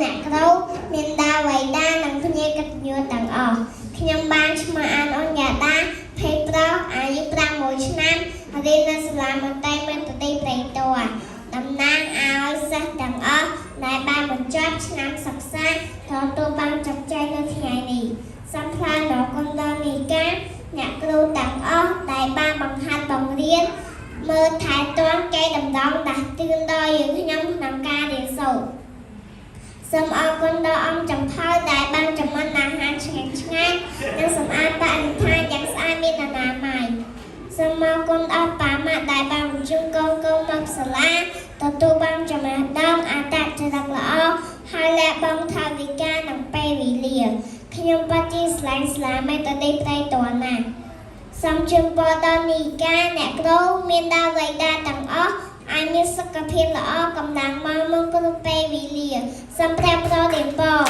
អ្នកគ្រូមានដាវៃដានិងភ្នាក់កិត្តិយសទាំងអស់ខ្ញុំបានឈ្មោះអានអញ្ញតាភេទប្រុសអាយុ6ឆ្នាំរៀននៅសាលាមត្តេយ្យមេប្រទេសព្រៃតរតំណាងឲ្យសិស្សទាំងអស់ដែលបានបញ្ចប់ឆ្នាំសិក្សាទទួលបានជោគជ័យនៅថ្ងៃនេះសូមថ្លែងអរគុណដល់នីកាអ្នកគ្រូទាំងអស់ដែលបានបង្ហាត់បង្រៀនមើលថែទាំកែតម្រង់ដាស់តឿនដល់យើងខ្ញុំក្នុងការរៀនសូត្រសូមអរគុណដល់អង្គចំផៅដែលបានចម្អិនអាហារឆ្ងាញ់ៗនិងសម្អាតបរិស្ថានយ៉ាងស្អាតមានអនាម័យសូមអរគុណដល់ប៉ាម៉ាក់ដែលបានបញ្ជូនកូនមកសាលាទទួលបានចំណេះដឹងអត្តចរិតល្អហើយលះបង់ថវិកានិងពេលវេលាខ្ញុំពិតជាស្រឡាញ់សាលាមេត្តាព្រៃតរណាស់សូមជូនពរដល់នីកាអ្នកគ្រូមានដាវៃដាទាំងអស់ឲ្យមានសុខភាពល្អកម្លាំងមកគ្រប់ពេលវេលាសូមព្រះប្រទានពរ